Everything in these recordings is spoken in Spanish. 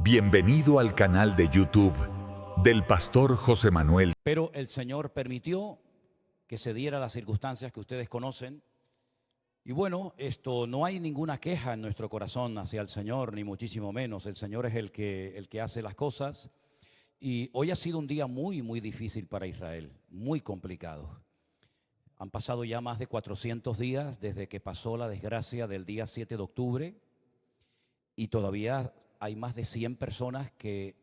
Bienvenido al canal de YouTube del pastor José Manuel. Pero el Señor permitió que se diera las circunstancias que ustedes conocen. Y bueno, no hay ninguna queja en nuestro corazón hacia el Señor, ni muchísimo menos. El Señor es el que hace las cosas. Y hoy ha sido un día muy, muy difícil para Israel, muy complicado. Han pasado ya más de 400 días desde que pasó la desgracia del día 7 de octubre y todavía hay más de 100 personas que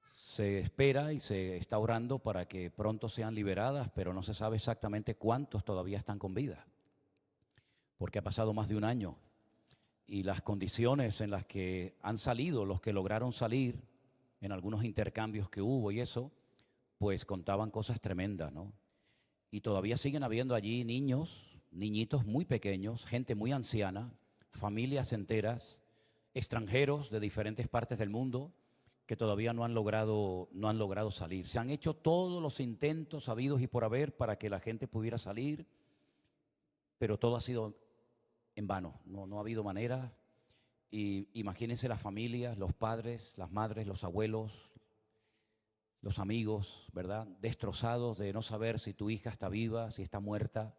se espera y se está orando para que pronto sean liberadas, pero no se sabe exactamente cuántos todavía están con vida, porque ha pasado más de un año y las condiciones en las que han salido, los que lograron salir en algunos intercambios que hubo y eso, pues contaban cosas tremendas, ¿no? Y todavía siguen habiendo allí niños, niñitos muy pequeños, gente muy anciana, familias enteras, extranjeros de diferentes partes del mundo que todavía no han logrado salir. Se han hecho todos los intentos habidos y por haber para que la gente pudiera salir, pero todo ha sido en vano, no ha habido manera. Y imagínense las familias, los padres, las madres, los abuelos, los amigos, ¿verdad? Destrozados de no saber si tu hija está viva, si está muerta,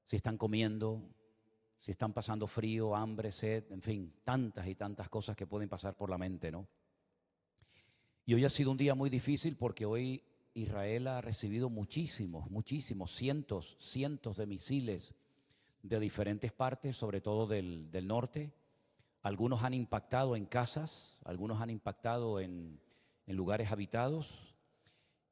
si están comiendo, si están pasando frío, hambre, sed, en fin, tantas y tantas cosas que pueden pasar por la mente, ¿no? Y hoy ha sido un día muy difícil porque hoy Israel ha recibido muchísimos, cientos de misiles de diferentes partes, sobre todo del norte. Algunos han impactado en casas, algunos han impactado en lugares habitados.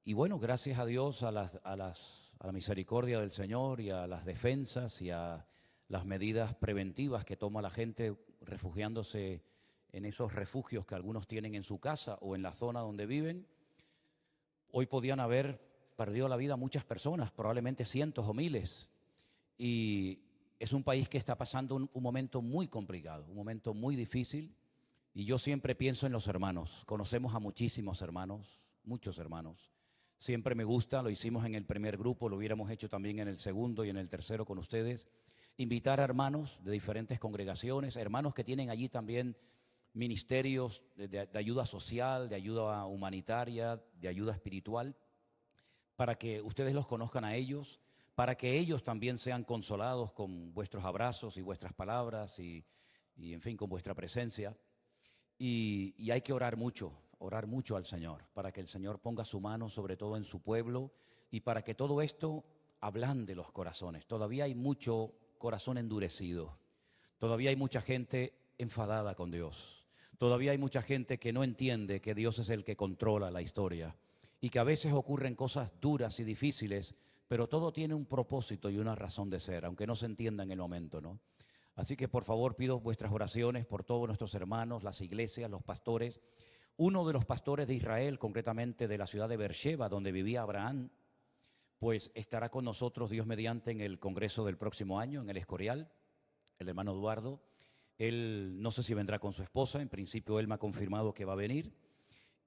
Y bueno, gracias a Dios, a la misericordia del Señor y a las defensas y a las medidas preventivas que toma la gente refugiándose en esos refugios que algunos tienen en su casa o en la zona donde viven, hoy podían haber perdido la vida muchas personas, probablemente cientos o miles. Y es un país que está pasando un momento muy complicado, un momento muy difícil. Y yo siempre pienso en los hermanos. Conocemos a muchísimos hermanos, muchos hermanos. Siempre me gusta, lo hicimos en el primer grupo, lo hubiéramos hecho también en el segundo y en el tercero con ustedes. Invitar a hermanos de diferentes congregaciones, hermanos que tienen allí también ministerios de ayuda social, de ayuda humanitaria, de ayuda espiritual, para que ustedes los conozcan a ellos, para que ellos también sean consolados con vuestros abrazos y vuestras palabras y en fin, con vuestra presencia. Y hay que orar mucho al Señor, para que el Señor ponga su mano sobre todo en su pueblo y para que todo esto ablande los corazones. Todavía hay mucho corazón endurecido, todavía hay mucha gente enfadada con Dios. Todavía hay mucha gente que no entiende que Dios es el que controla la historia y que a veces ocurren cosas duras y difíciles, pero todo tiene un propósito y una razón de ser, aunque no se entienda en el momento, ¿no? Así que por favor pido vuestras oraciones por todos nuestros hermanos, las iglesias, los pastores. Uno de los pastores de Israel, concretamente de la ciudad de Beersheba, donde vivía Abraham, pues estará con nosotros, Dios mediante, en el congreso del próximo año, en el Escorial, el hermano Eduardo. Él no sé si vendrá con su esposa, en principio él me ha confirmado que va a venir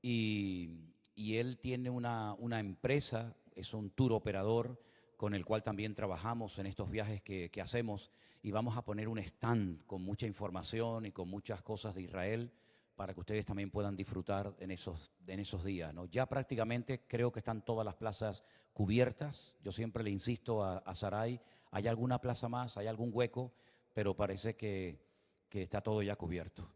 y él tiene una empresa, es un tour operador con el cual también trabajamos en estos viajes que hacemos y vamos a poner un stand con mucha información y con muchas cosas de Israel para que ustedes también puedan disfrutar en esos días, ¿no? Ya prácticamente creo que están todas las plazas cubiertas. Yo siempre le insisto a Saray, ¿hay alguna plaza más? ¿Hay algún hueco? Pero parece que está todo ya cubierto.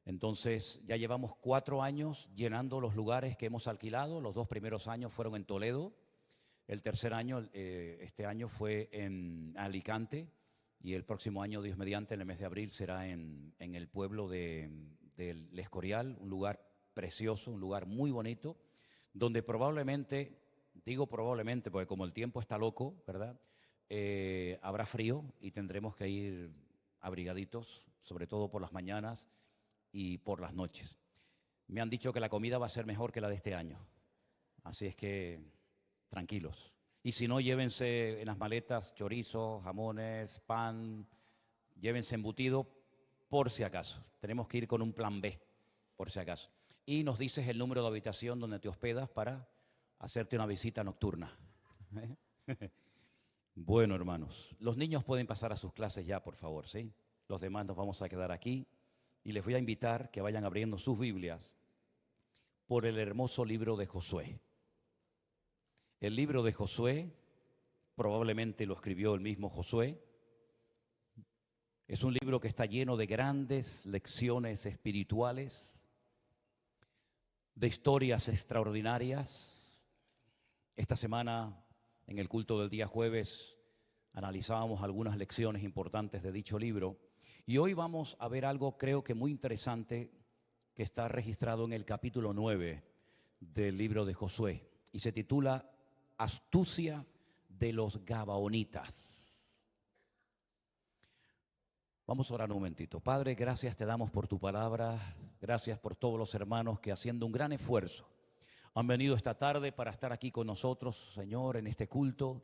Entonces ya llevamos 4 años llenando los lugares que hemos alquilado. Los 2 primeros años fueron en Toledo, el tercer año, este año fue en Alicante y el próximo año, Dios mediante, en el mes de abril será en el pueblo del Escorial, un lugar precioso, un lugar muy bonito, donde probablemente, digo probablemente porque como el tiempo está loco, ¿verdad? Habrá frío y tendremos que ir abrigaditos, sobre todo por las mañanas y por las noches. Me han dicho que la comida va a ser mejor que la de este año, así es que tranquilos. Y si no, llévense en las maletas chorizo, jamones, pan, llévense embutido por si acaso. Tenemos que ir con un plan B, por si acaso. Y nos dices el número de habitación donde te hospedas para hacerte una visita nocturna. Bueno, hermanos, los niños pueden pasar a sus clases ya, por favor, ¿sí? Los demás nos vamos a quedar aquí y les voy a invitar que vayan abriendo sus Biblias por el hermoso libro de Josué. El libro de Josué, probablemente lo escribió el mismo Josué. Es un libro que está lleno de grandes lecciones espirituales, de historias extraordinarias. Esta semana, en el culto del día jueves, analizábamos algunas lecciones importantes de dicho libro. Y hoy vamos a ver algo, creo que muy interesante, que está registrado en el capítulo 9 del libro de Josué. Y se titula Astucia de los Gabaonitas. Vamos a orar un momentito. Padre, gracias te damos por tu palabra. Gracias por todos los hermanos que haciendo un gran esfuerzo han venido esta tarde para estar aquí con nosotros, Señor, en este culto.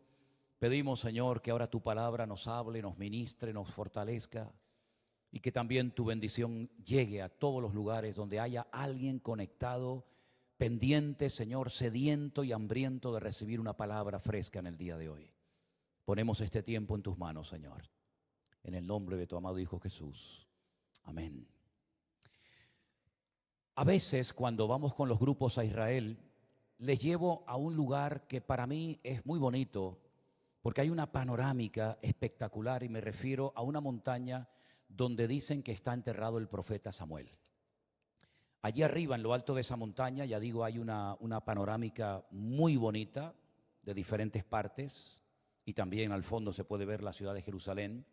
Pedimos, Señor, que ahora tu palabra nos hable, nos ministre, nos fortalezca y que también tu bendición llegue a todos los lugares donde haya alguien conectado, pendiente, Señor, sediento y hambriento de recibir una palabra fresca en el día de hoy. Ponemos este tiempo en tus manos, Señor, en el nombre de tu amado Hijo Jesús. Amén. A veces cuando vamos con los grupos a Israel, les llevo a un lugar que para mí es muy bonito, porque hay una panorámica espectacular y me refiero a una montaña donde dicen que está enterrado el profeta Samuel. Allí arriba, en lo alto de esa montaña, ya digo, hay una panorámica muy bonita de diferentes partes y también al fondo se puede ver la ciudad de Jerusalén.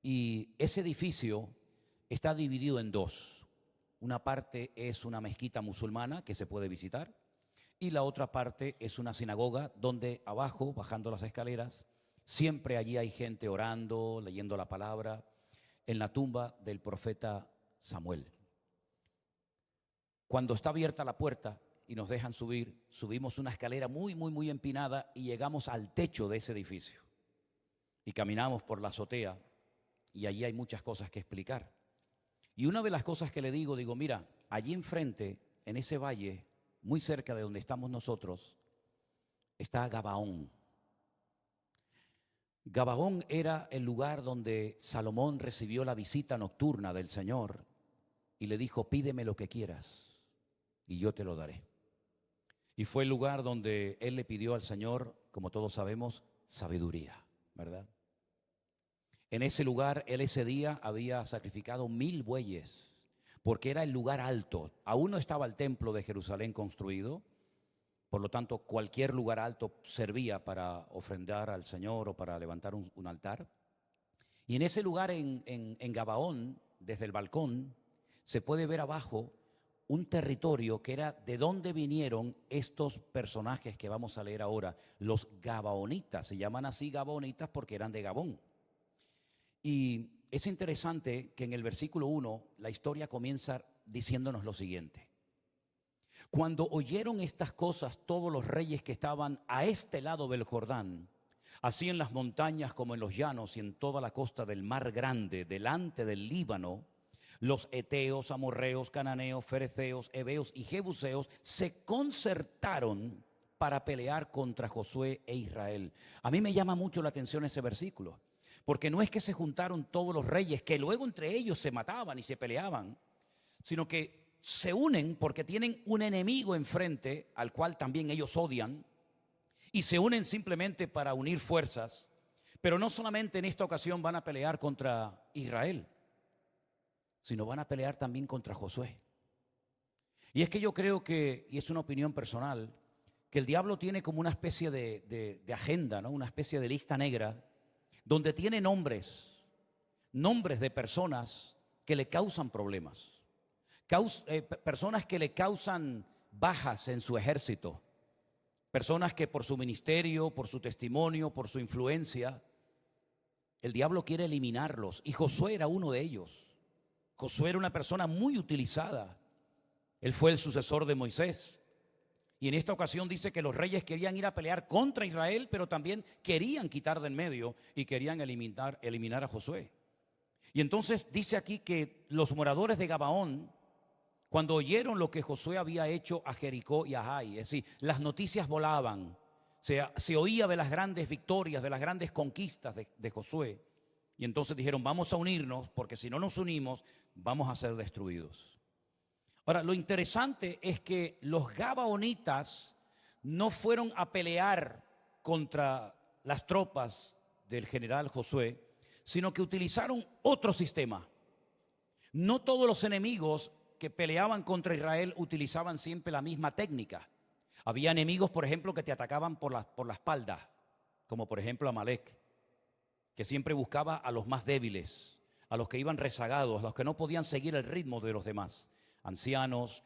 Y ese edificio está dividido en dos. Una parte es una mezquita musulmana que se puede visitar y la otra parte es una sinagoga donde abajo, bajando las escaleras, siempre allí hay gente orando, leyendo la palabra, en la tumba del profeta Samuel. Cuando está abierta la puerta y nos dejan subir, subimos una escalera muy empinada y llegamos al techo de ese edificio. Y caminamos por la azotea y allí hay muchas cosas que explicar. Y una de las cosas que le digo, mira, allí enfrente, en ese valle, muy cerca de donde estamos nosotros, está Gabaón. Gabaón era el lugar donde Salomón recibió la visita nocturna del Señor y le dijo, pídeme lo que quieras y yo te lo daré. Y fue el lugar donde él le pidió al Señor, como todos sabemos, sabiduría, ¿verdad? En ese lugar, él ese día había sacrificado 1000 bueyes, porque era el lugar alto. Aún no estaba el templo de Jerusalén construido, por lo tanto, cualquier lugar alto servía para ofrendar al Señor o para levantar un altar. Y en ese lugar, en Gabaón, desde el balcón, se puede ver abajo un territorio que era de donde vinieron estos personajes que vamos a leer ahora, los Gabaonitas. Se llaman así Gabaonitas porque eran de Gabón. Y es interesante que en el versículo 1 la historia comienza diciéndonos lo siguiente. Cuando oyeron estas cosas todos los reyes que estaban a este lado del Jordán, así en las montañas como en los llanos y en toda la costa del mar grande, delante del Líbano, los heteos, amorreos, cananeos, fereceos, heveos y jebuseos se concertaron para pelear contra Josué e Israel. A mí me llama mucho la atención ese versículo. Porque no es que se juntaron todos los reyes, que luego entre ellos se mataban y se peleaban, sino que se unen porque tienen un enemigo enfrente al cual también ellos odian y se unen simplemente para unir fuerzas. Pero no solamente en esta ocasión van a pelear contra Israel, sino van a pelear también contra Josué. Y es que yo creo que, y es una opinión personal, que el diablo tiene como una especie de agenda, ¿no? Una especie de lista negra, donde tiene nombres de personas que le causan problemas, personas que le causan bajas en su ejército, personas que por su ministerio, por su testimonio, por su influencia, el diablo quiere eliminarlos. Y Josué era uno de ellos. Josué era una persona muy utilizada. Él fue el sucesor de Moisés. Y en esta ocasión dice que los reyes querían ir a pelear contra Israel, pero también querían quitar de en medio y querían eliminar a Josué. Y entonces dice aquí que los moradores de Gabaón, cuando oyeron lo que Josué había hecho a Jericó y a Jai, es decir, las noticias volaban, se oía de las grandes victorias, de las grandes conquistas de Josué. Y entonces dijeron, vamos a unirnos, porque si no nos unimos, vamos a ser destruidos. Ahora, lo interesante es que los gabaonitas no fueron a pelear contra las tropas del general Josué, sino que utilizaron otro sistema. No todos los enemigos que peleaban contra Israel utilizaban siempre la misma técnica. Había enemigos, por ejemplo, que te atacaban por la espalda, como por ejemplo Amalek, que siempre buscaba a los más débiles, a los que iban rezagados, a los que no podían seguir el ritmo de los demás, ancianos,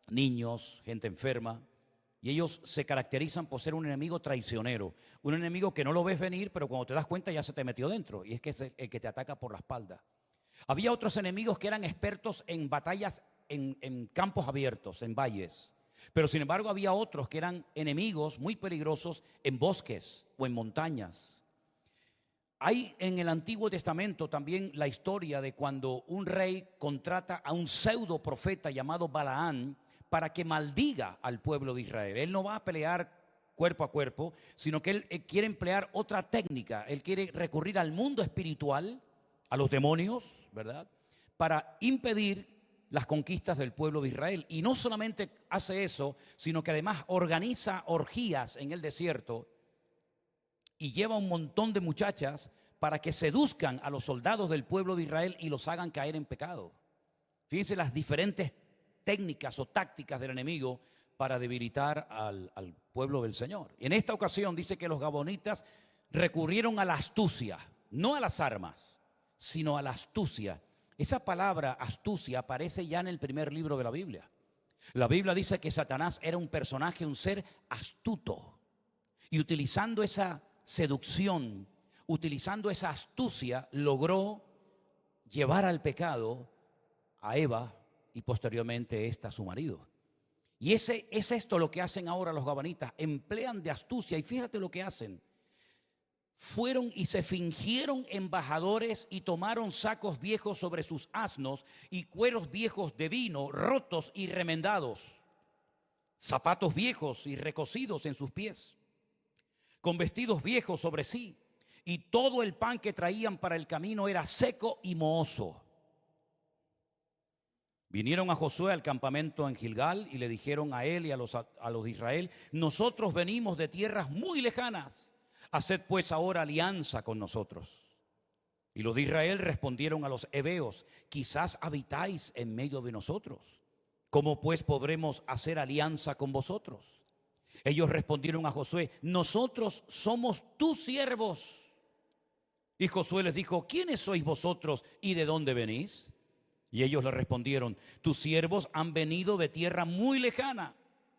niños, gente enferma. Y ellos se caracterizan por ser un enemigo traicionero, un enemigo que no lo ves venir, pero cuando te das cuenta ya se te metió dentro, y es que es el que te ataca por la espalda. Había otros enemigos que eran expertos en batallas en campos abiertos, en valles. Pero sin embargo había otros que eran enemigos muy peligrosos en bosques o en montañas. Hay en el Antiguo Testamento también la historia de cuando un rey contrata a un pseudo profeta llamado Balaán para que maldiga al pueblo de Israel. Él no va a pelear cuerpo a cuerpo, sino que él quiere emplear otra técnica. Él quiere recurrir al mundo espiritual, a los demonios, ¿verdad?, para impedir las conquistas del pueblo de Israel. Y no solamente hace eso, sino que además organiza orgías en el desierto y lleva un montón de muchachas para que seduzcan a los soldados del pueblo de Israel y los hagan caer en pecado. Fíjense las diferentes técnicas o tácticas del enemigo para debilitar al pueblo del Señor. En esta ocasión dice que los gabonitas recurrieron a la astucia, no a las armas, sino a la astucia. Esa palabra astucia aparece ya en el primer libro de la Biblia. La Biblia dice que Satanás era un personaje, un ser astuto. Y utilizando esa seducción, utilizando esa astucia, logró llevar al pecado a Eva y posteriormente esta a su marido. Y es esto lo que hacen ahora los gabonitas, emplean de astucia. Y fíjate lo que hacen. Fueron y se fingieron embajadores y tomaron sacos viejos sobre sus asnos y cueros viejos de vino, rotos y remendados, zapatos viejos y recocidos en sus pies, con vestidos viejos sobre sí, y todo el pan que traían para el camino era seco y mohoso. Vinieron a Josué al campamento en Gilgal y le dijeron a él y a los de Israel: nosotros venimos de tierras muy lejanas. Haced pues ahora alianza con nosotros. Y los de Israel respondieron a los heveos: quizás habitáis en medio de nosotros. ¿Cómo pues podremos hacer alianza con vosotros? Ellos respondieron a Josué: nosotros somos tus siervos. Y Josué les dijo: ¿quiénes sois vosotros y de dónde venís? Y ellos le respondieron: tus siervos han venido de tierra muy lejana,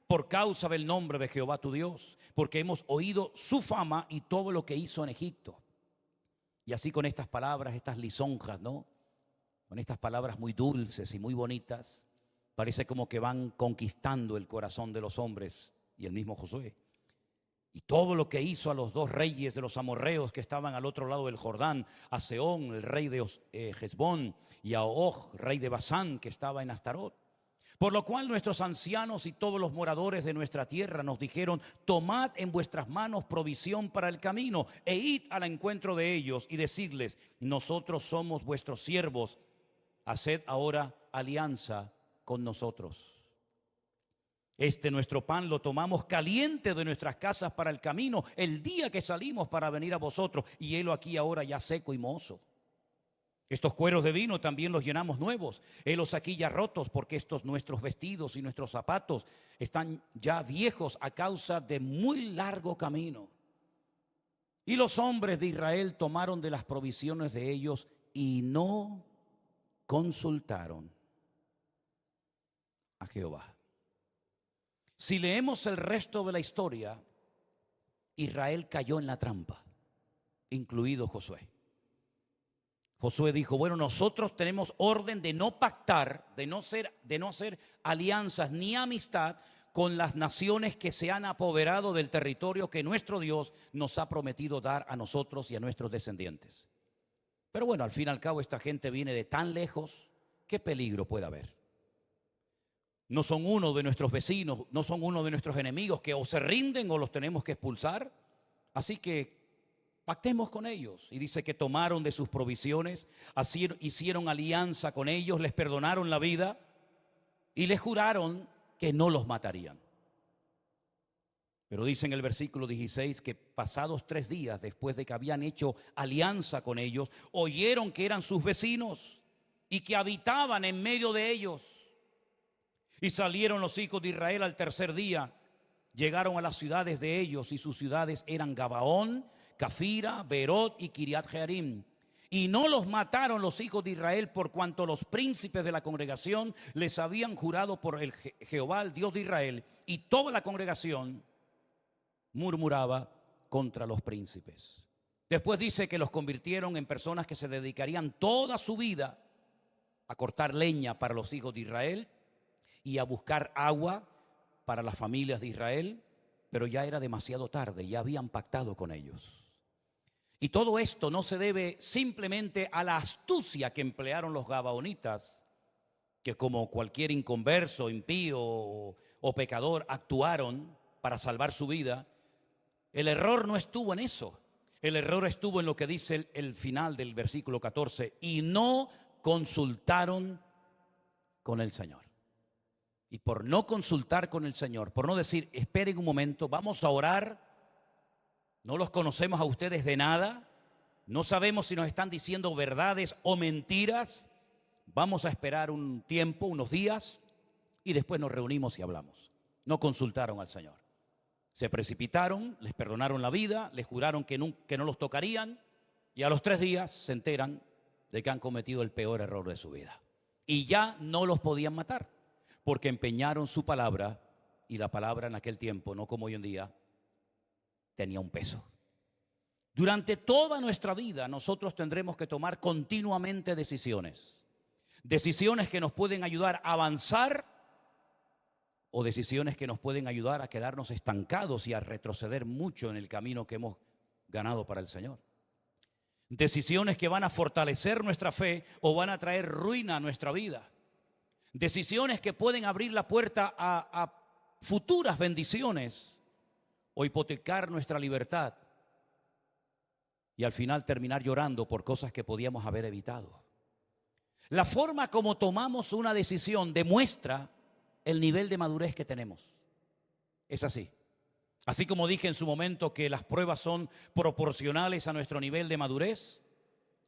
por causa del nombre de Jehová tu Dios, porque hemos oído su fama y todo lo que hizo en Egipto. Y así con estas palabras, estas lisonjas, ¿no?, con estas palabras muy dulces y muy bonitas, parece como que van conquistando el corazón de los hombres y el mismo Josué. Y todo lo que hizo a los dos reyes de los amorreos que estaban al otro lado del Jordán, a Sehón, el rey de Hesbón, y a Og, rey de Basán, que estaba en Astarot. Por lo cual nuestros ancianos y todos los moradores de nuestra tierra nos dijeron: tomad en vuestras manos provisión para el camino e id al encuentro de ellos y decidles: nosotros somos vuestros siervos, haced ahora alianza con nosotros. Este nuestro pan lo tomamos caliente de nuestras casas para el camino el día que salimos para venir a vosotros, y helo aquí ahora ya seco y mohoso. Estos cueros de vino también los llenamos nuevos, helos aquí ya rotos, porque estos nuestros vestidos y nuestros zapatos están ya viejos a causa de muy largo camino. Y los hombres de Israel tomaron de las provisiones de ellos y no consultaron a Jehová. Si leemos el resto de la historia, Israel cayó en la trampa, incluido Josué. Josué dijo: bueno, nosotros tenemos orden de no pactar, de no hacer alianzas ni amistad con las naciones que se han apoderado del territorio que nuestro Dios nos ha prometido dar a nosotros y a nuestros descendientes. Pero bueno, al fin y al cabo esta gente viene de tan lejos, ¿qué peligro puede haber? No son uno de nuestros vecinos, no son uno de nuestros enemigos, que o se rinden o los tenemos que expulsar. Así que pactemos con ellos. Y dice que tomaron de sus provisiones, hicieron alianza con ellos, les perdonaron la vida y les juraron que no los matarían. Pero dice en el versículo 16 que pasados 3 días después de que habían hecho alianza con ellos, oyeron que eran sus vecinos y que habitaban en medio de ellos. Y salieron los hijos de Israel al tercer día, llegaron a las ciudades de ellos, y sus ciudades eran Gabaón, Cafira, Berot y Kiriat Jearim. Y no los mataron los hijos de Israel, por cuanto los príncipes de la congregación les habían jurado por el Jehová, el Dios de Israel, y toda la congregación murmuraba contra los príncipes. Después dice que los convirtieron en personas que se dedicarían toda su vida a cortar leña para los hijos de Israel y a buscar agua para las familias de Israel, pero ya era demasiado tarde, ya habían pactado con ellos. Y todo esto no se debe simplemente a la astucia que emplearon los gabaonitas, que como cualquier inconverso, impío o pecador actuaron para salvar su vida. El error no estuvo en eso. El error estuvo en lo que dice el final del versículo 14. Y no consultaron con el Señor. Y por no consultar con el Señor, por no decir, esperen un momento, vamos a orar, no los conocemos a ustedes de nada, no sabemos si nos están diciendo verdades o mentiras, vamos a esperar un tiempo, unos días, y después nos reunimos y hablamos. No consultaron al Señor. Se precipitaron, les perdonaron la vida, les juraron que no los tocarían, y a los 3 días se enteran de que han cometido el peor error de su vida. Y ya no los podían matar, porque empeñaron su palabra, y la palabra en aquel tiempo, no como hoy en día, tenía un peso. Durante toda nuestra vida nosotros tendremos que tomar continuamente decisiones. Decisiones que nos pueden ayudar a avanzar o decisiones que nos pueden ayudar a quedarnos estancados y a retroceder mucho en el camino que hemos ganado para el Señor. Decisiones que van a fortalecer nuestra fe o van a traer ruina a nuestra vida. Decisiones que pueden abrir la puerta a futuras bendiciones o hipotecar nuestra libertad y al final terminar llorando por cosas que podíamos haber evitado. La forma como tomamos una decisión demuestra el nivel de madurez que tenemos. Es así. Así como dije en su momento que las pruebas son proporcionales a nuestro nivel de madurez,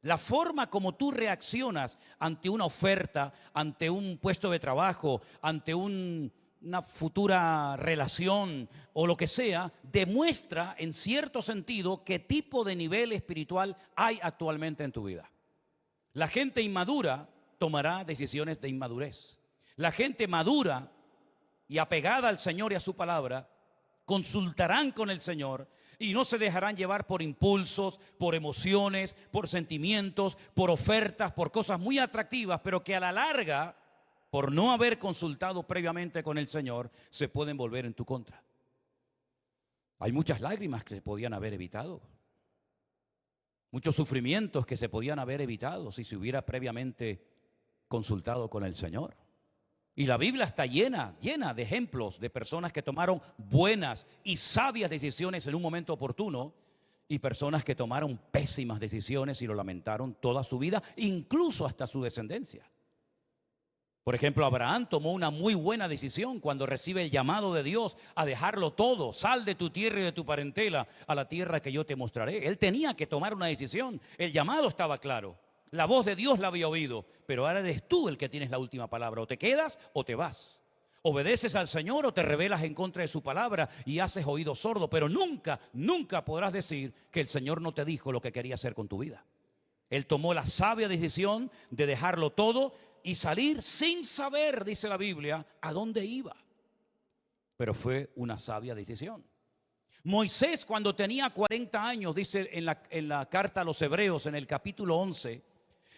la forma como tú reaccionas ante una oferta, ante un puesto de trabajo, ante una futura relación o lo que sea, demuestra en cierto sentido qué tipo de nivel espiritual hay actualmente en tu vida. La gente inmadura tomará decisiones de inmadurez. La gente madura y apegada al Señor y a su palabra consultarán con el Señor y no se dejarán llevar por impulsos, por emociones, por sentimientos, por ofertas, por cosas muy atractivas, pero que a la larga, por no haber consultado previamente con el Señor, se pueden volver en tu contra. Hay muchas lágrimas que se podían haber evitado, muchos sufrimientos que se podían haber evitado si se hubiera previamente consultado con el Señor. Y la Biblia está llena de ejemplos de personas que tomaron buenas y sabias decisiones en un momento oportuno y personas que tomaron pésimas decisiones y lo lamentaron toda su vida, incluso hasta su descendencia. Por ejemplo, Abraham tomó una muy buena decisión cuando recibe el llamado de Dios a dejarlo todo. Sal de tu tierra y de tu parentela a la tierra que yo te mostraré. Él tenía que tomar una decisión. El llamado estaba claro. La voz de Dios la había oído, pero ahora eres tú el que tienes la última palabra. O te quedas o te vas. Obedeces al Señor o te rebelas en contra de su palabra y haces oído sordo. Pero nunca podrás decir que el Señor no te dijo lo que quería hacer con tu vida. Él tomó la sabia decisión de dejarlo todo y salir sin saber, dice la Biblia, a dónde iba. Pero fue una sabia decisión. Moisés, cuando tenía 40 años, dice en la carta a los Hebreos, en el capítulo 11,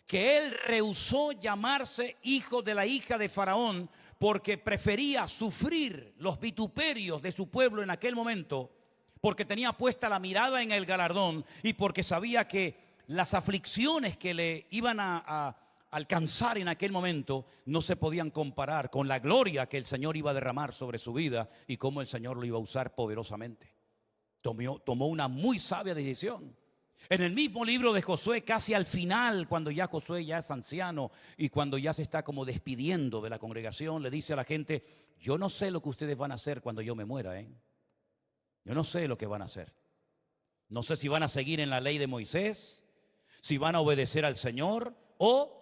que él rehusó llamarse hijo de la hija de Faraón porque prefería sufrir los vituperios de su pueblo en aquel momento, porque tenía puesta la mirada en el galardón y porque sabía que las aflicciones que le iban a alcanzar en aquel momento no se podían comparar con la gloria que el Señor iba a derramar sobre su vida y cómo el Señor lo iba a usar poderosamente. Tomó una muy sabia decisión. En el mismo libro de Josué, casi al final, cuando ya Josué ya es anciano y cuando ya se está como despidiendo de la congregación, le dice a la gente: yo no sé lo que ustedes van a hacer cuando yo me muera, Yo no sé lo que van a hacer. No sé si van a seguir en la ley de Moisés, si van a obedecer al Señor, o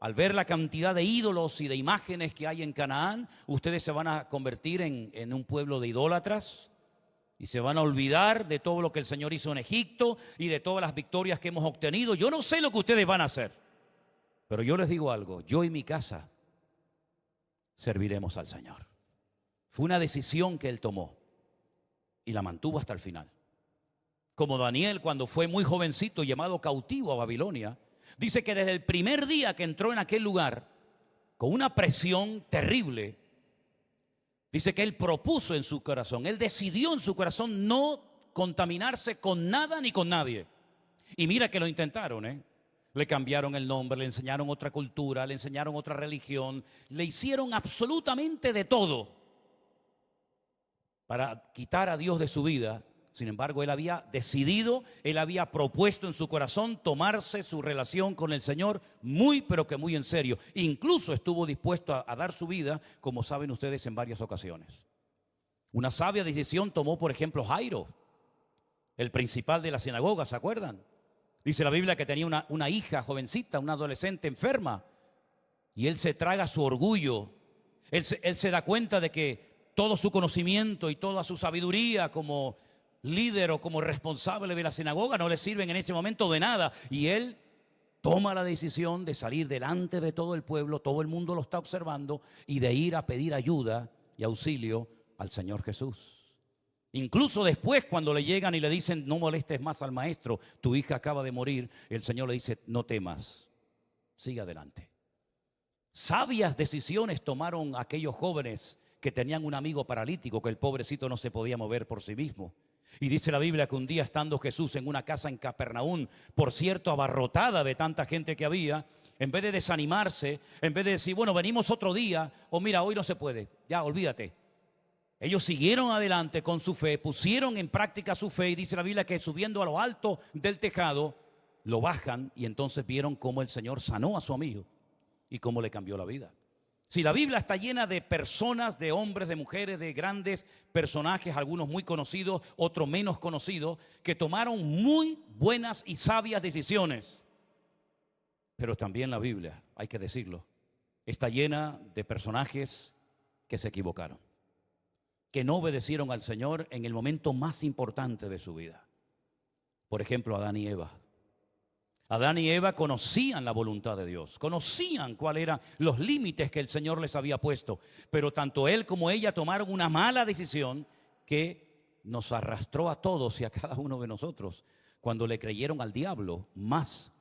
al ver la cantidad de ídolos y de imágenes que hay en Canaán, ustedes se van a convertir en un pueblo de idólatras y se van a olvidar de todo lo que el Señor hizo en Egipto y de todas las victorias que hemos obtenido. Yo no sé lo que ustedes van a hacer, pero yo les digo algo: yo y mi casa serviremos al Señor. Fue una decisión que él tomó y la mantuvo hasta el final. Como Daniel, cuando fue muy jovencito, llamado cautivo a Babilonia, dice que desde el primer día que entró en aquel lugar, con una presión terrible, dice que él propuso en su corazón, él decidió en su corazón no contaminarse con nada ni con nadie. Y mira que lo intentaron, Le cambiaron el nombre, le enseñaron otra cultura, le enseñaron otra religión, le hicieron absolutamente de todo para quitar a Dios de su vida. Sin embargo, él había decidido, él había propuesto en su corazón tomarse su relación con el Señor muy, pero que muy en serio. Incluso estuvo dispuesto a dar su vida, como saben ustedes, en varias ocasiones. Una sabia decisión tomó, por ejemplo, Jairo, el principal de la sinagoga, ¿se acuerdan? Dice la Biblia que tenía una hija jovencita, una adolescente enferma, y él se traga su orgullo. Él se da cuenta de que todo su conocimiento y toda su sabiduría como líder o como responsable de la sinagoga no le sirven en ese momento de nada, y él toma la decisión de salir delante de todo el pueblo, todo el mundo lo está observando, y de ir a pedir ayuda y auxilio al Señor Jesús. Incluso después, cuando le llegan y le dicen: no molestes más al maestro, tu hija acaba de morir, el Señor le dice: no temas, sigue adelante. Sabias decisiones tomaron aquellos jóvenes que tenían un amigo paralítico, que el pobrecito no se podía mover por sí mismo. Y dice la Biblia que un día, estando Jesús en una casa en Capernaum, por cierto abarrotada de tanta gente que había, en vez de desanimarse, en vez de decir: bueno, venimos otro día, o mira, hoy no se puede, ya olvídate, ellos siguieron adelante con su fe, pusieron en práctica su fe, y dice la Biblia que subiendo a lo alto del tejado, lo bajan, y entonces vieron cómo el Señor sanó a su amigo y cómo le cambió la vida. Si la Biblia está llena de personas, de hombres, de mujeres, de grandes personajes, algunos muy conocidos, otros menos conocidos, que tomaron muy buenas y sabias decisiones. Pero también la Biblia, hay que decirlo, está llena de personajes que se equivocaron, que no obedecieron al Señor en el momento más importante de su vida. Por ejemplo, Adán y Eva. Adán y Eva conocían la voluntad de Dios, conocían cuáles eran los límites que el Señor les había puesto, pero tanto él como ella tomaron una mala decisión que nos arrastró a todos y a cada uno de nosotros cuando le creyeron al diablo más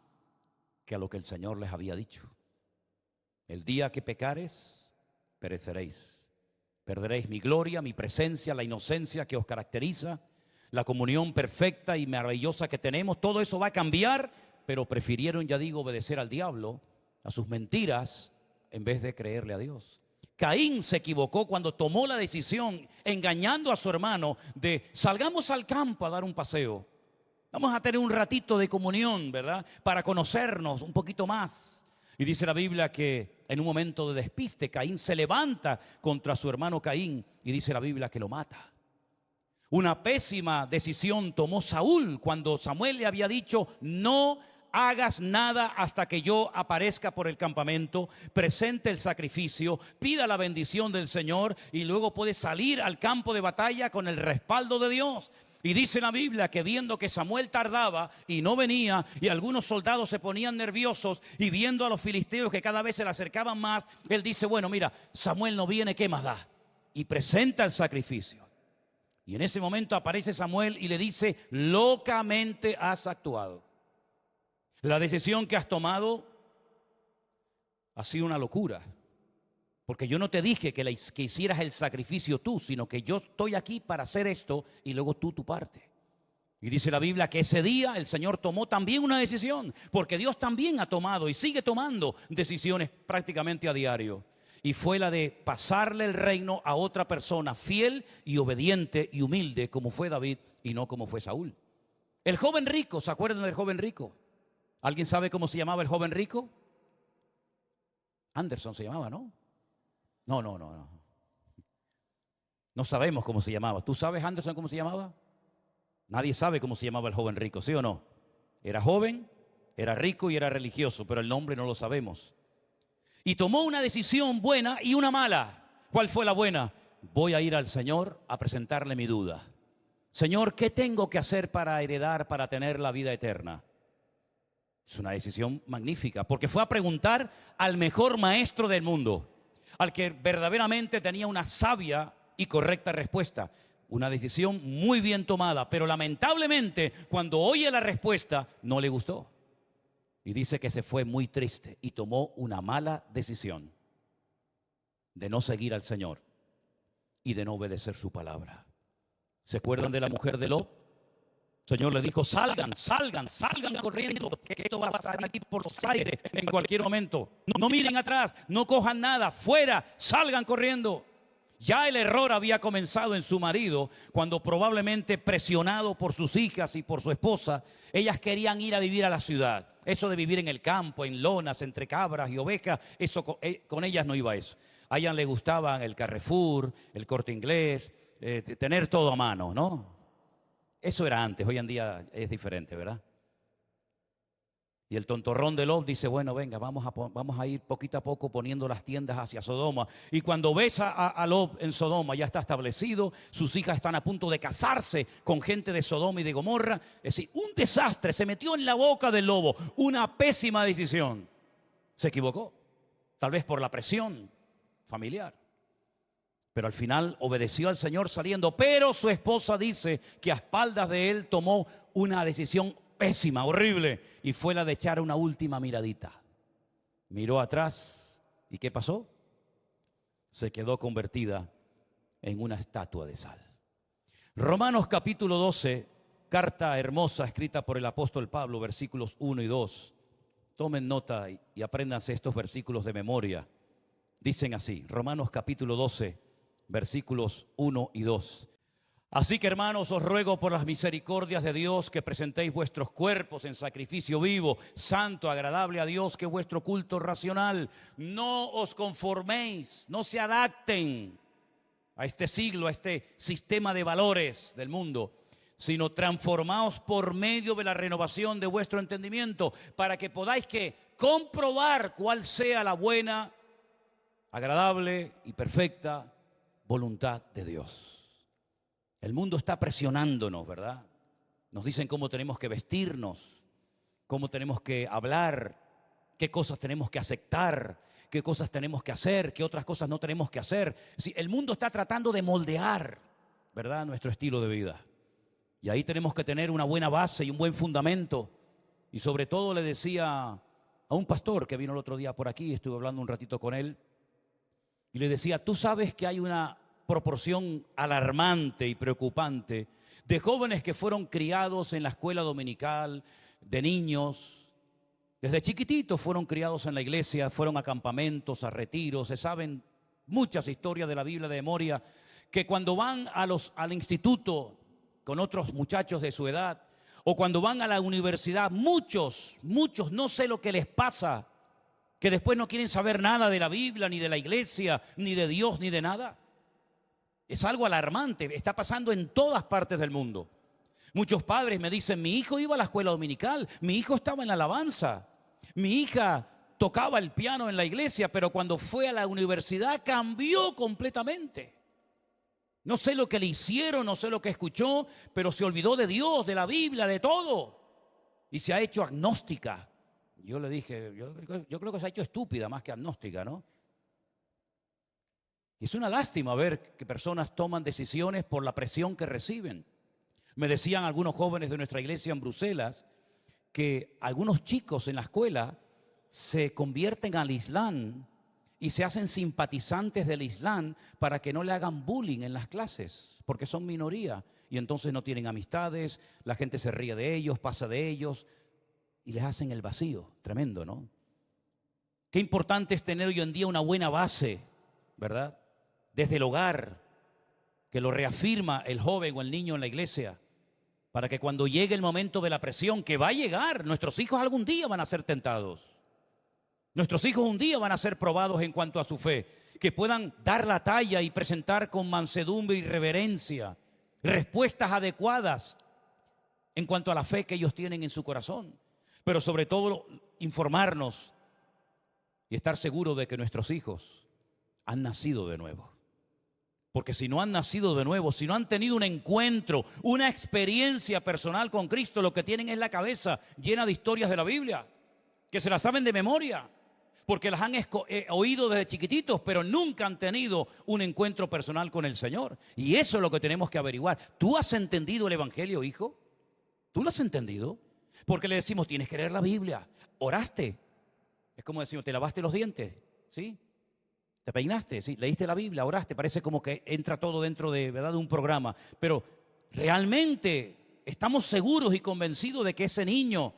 que a lo que el Señor les había dicho. El día que pecares, pereceréis. Perderéis mi gloria, mi presencia, la inocencia que os caracteriza, la comunión perfecta y maravillosa que tenemos. Todo eso va a cambiar. Pero prefirieron, ya digo, obedecer al diablo, a sus mentiras, en vez de creerle a Dios. Caín se equivocó cuando tomó la decisión, engañando a su hermano, de salgamos al campo a dar un paseo. Vamos a tener un ratito de comunión, ¿verdad? Para conocernos un poquito más. Y dice la Biblia que en un momento de despiste, Caín se levanta contra su hermano Caín, y dice la Biblia que lo mata. Una pésima decisión tomó Saúl cuando Samuel le había dicho: no hagas nada hasta que yo aparezca por el campamento, presente el sacrificio, pida la bendición del Señor y luego puede salir al campo de batalla con el respaldo de Dios. Y dice la Biblia que viendo que Samuel tardaba y no venía, y algunos soldados se ponían nerviosos, y viendo a los filisteos que cada vez se le acercaban más, él dice: bueno, mira, Samuel no viene, ¿qué más da? Y presenta el sacrificio. Y en ese momento aparece Samuel y le dice: locamente has actuado. La decisión que has tomado ha sido una locura. Porque yo no te dije que hicieras el sacrificio tú, sino que yo estoy aquí para hacer esto y luego tú tu parte. Y dice la Biblia que ese día el Señor tomó también una decisión, porque Dios también ha tomado y sigue tomando decisiones prácticamente a diario. Y fue la de pasarle el reino a otra persona fiel y obediente y humilde, como fue David y no como fue Saúl. El joven rico, ¿se acuerdan del joven rico? ¿Alguien sabe cómo se llamaba el joven rico? Anderson se llamaba, ¿no? No. No sabemos cómo se llamaba. ¿Tú sabes, Anderson, cómo se llamaba? Nadie sabe cómo se llamaba el joven rico, ¿sí o no? Era joven, era rico y era religioso, pero el nombre no lo sabemos. Y tomó una decisión buena y una mala. ¿Cuál fue la buena? Voy a ir al Señor a presentarle mi duda. Señor, ¿qué tengo que hacer para heredar, para tener la vida eterna? Es una decisión magnífica, porque fue a preguntar al mejor maestro del mundo, al que verdaderamente tenía una sabia y correcta respuesta. Una decisión muy bien tomada, pero lamentablemente cuando oye la respuesta no le gustó. Y dice que se fue muy triste y tomó una mala decisión de no seguir al Señor y de no obedecer su palabra. ¿Se acuerdan de la mujer de Lot? El Señor le dijo, salgan corriendo, que esto va a salir por los aires en cualquier momento. No miren atrás, no cojan nada, fuera, salgan corriendo. Ya el error había comenzado en su marido cuando probablemente presionado por sus hijas y por su esposa, ellas querían ir a vivir a la ciudad. Eso de vivir en el campo, en lonas, entre cabras y ovejas, eso con ellas no iba eso. A ellas les gustaba el Carrefour, el Corte Inglés, tener todo a mano, ¿no? Eso era antes, hoy en día es diferente, ¿verdad? Y el tontorrón de Lot dice, bueno, venga, vamos a ir poquito a poco poniendo las tiendas hacia Sodoma. Y cuando ves a Lot en Sodoma, ya está establecido, sus hijas están a punto de casarse con gente de Sodoma y de Gomorra. Es decir, un desastre, se metió en la boca del lobo, una pésima decisión. Se equivocó, tal vez por la presión familiar. Pero al final obedeció al Señor saliendo. Pero su esposa dice que a espaldas de él tomó una decisión pésima, horrible, y fue la de echar una última miradita. Miró atrás y ¿qué pasó? Se quedó convertida en una estatua de sal. Romanos capítulo 12, carta hermosa escrita por el apóstol Pablo, versículos 1 y 2. Tomen nota y apréndanse estos versículos de memoria. Dicen así, Romanos capítulo 12, versículos 1 y 2. Así que, hermanos, os ruego por las misericordias de Dios que presentéis vuestros cuerpos en sacrificio vivo, santo, agradable a Dios, que es vuestro culto racional. No os conforméis, no se adapten a este siglo, a este sistema de valores del mundo, sino transformaos por medio de la renovación de vuestro entendimiento, para que podáis que comprobar cuál sea la buena, agradable y perfecta voluntad de Dios. El mundo está presionándonos, ¿verdad? Nos dicen cómo tenemos que vestirnos, cómo tenemos que hablar, qué cosas tenemos que aceptar, qué cosas tenemos que hacer, qué otras cosas no tenemos que hacer. Sí, el mundo está tratando de moldear, ¿verdad?, nuestro estilo de vida. Y ahí tenemos que tener una buena base y un buen fundamento. Y sobre todo le decía a un pastor que vino el otro día por aquí, estuve hablando un ratito con él, y le decía, tú sabes que hay una proporción alarmante y preocupante de jóvenes que fueron criados en la escuela dominical, de niños, desde chiquititos fueron criados en la iglesia, fueron a campamentos, a retiros, se saben muchas historias de la Biblia de memoria, que cuando van al instituto con otros muchachos de su edad, o cuando van a la universidad, muchos, no sé lo que les pasa, que después no quieren saber nada de la Biblia, ni de la iglesia, ni de Dios, ni de nada. Es algo alarmante, está pasando en todas partes del mundo. Muchos padres me dicen, mi hijo iba a la escuela dominical, mi hijo estaba en la alabanza, mi hija tocaba el piano en la iglesia, pero cuando fue a la universidad cambió completamente. No sé lo que le hicieron, no sé lo que escuchó, pero se olvidó de Dios, de la Biblia, de todo. Y se ha hecho agnóstica. Yo le dije, yo creo que se ha hecho estúpida más que agnóstica, ¿no? Y es una lástima ver que personas toman decisiones por la presión que reciben. Me decían algunos jóvenes de nuestra iglesia en Bruselas que algunos chicos en la escuela se convierten al Islam y se hacen simpatizantes del Islam para que no le hagan bullying en las clases, porque son minoría y entonces no tienen amistades, la gente se ríe de ellos, pasa de ellos y les hacen el vacío. Tremendo, ¿no? Qué importante es tener hoy en día una buena base, ¿verdad? Desde el hogar, que lo reafirma el joven o el niño en la iglesia, para que cuando llegue el momento de la presión, que va a llegar, nuestros hijos algún día van a ser tentados. Nuestros hijos un día van a ser probados en cuanto a su fe, que puedan dar la talla y presentar con mansedumbre y reverencia respuestas adecuadas en cuanto a la fe que ellos tienen en su corazón. Pero sobre todo informarnos y estar seguros de que nuestros hijos han nacido de nuevo. Porque si no han nacido de nuevo, si no han tenido un encuentro, una experiencia personal con Cristo, lo que tienen es la cabeza llena de historias de la Biblia, que se las saben de memoria, porque las han oído desde chiquititos, pero nunca han tenido un encuentro personal con el Señor. Y eso es lo que tenemos que averiguar. ¿Tú has entendido el Evangelio, hijo? ¿Tú lo has entendido? Porque le decimos, tienes que leer la Biblia. ¿Oraste? Es como decimos, ¿te lavaste los dientes? ¿Sí? ¿Te peinaste? ¿Sí? ¿Leíste la Biblia? ¿Oraste? Parece como que entra todo dentro de, ¿verdad?, de un programa. Pero realmente estamos seguros y convencidos de que ese niño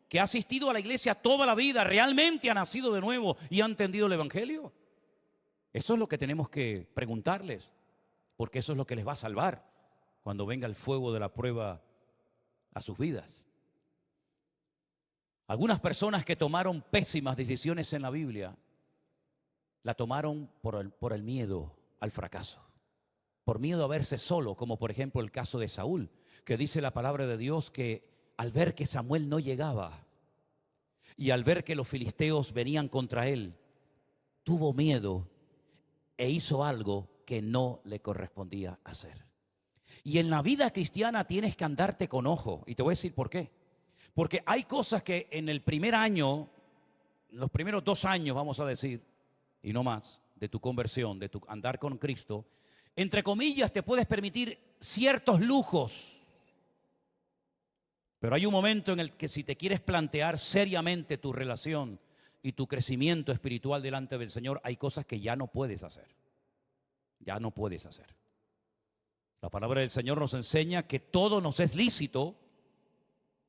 que ha asistido a la iglesia toda la vida realmente ha nacido de nuevo y ha entendido el Evangelio. Eso es lo que tenemos que preguntarles, porque eso es lo que les va a salvar cuando venga el fuego de la prueba a sus vidas. Algunas personas que tomaron pésimas decisiones en la Biblia la tomaron por el miedo al fracaso, por miedo a verse solo, como por ejemplo el caso de Saúl, que dice la palabra de Dios que al ver que Samuel no llegaba y al ver que los filisteos venían contra él, tuvo miedo e hizo algo que no le correspondía hacer. Y en la vida cristiana tienes que andarte con ojo, y te voy a decir por qué. Porque hay cosas que en el primer año, los primeros 2 años, vamos a decir, y no más, de tu conversión, de tu andar con Cristo, entre comillas, te puedes permitir ciertos lujos. Pero hay un momento en el que si te quieres plantear seriamente tu relación y tu crecimiento espiritual delante del Señor, hay cosas que ya no puedes hacer. Ya no puedes hacer. La palabra del Señor nos enseña que todo nos es lícito,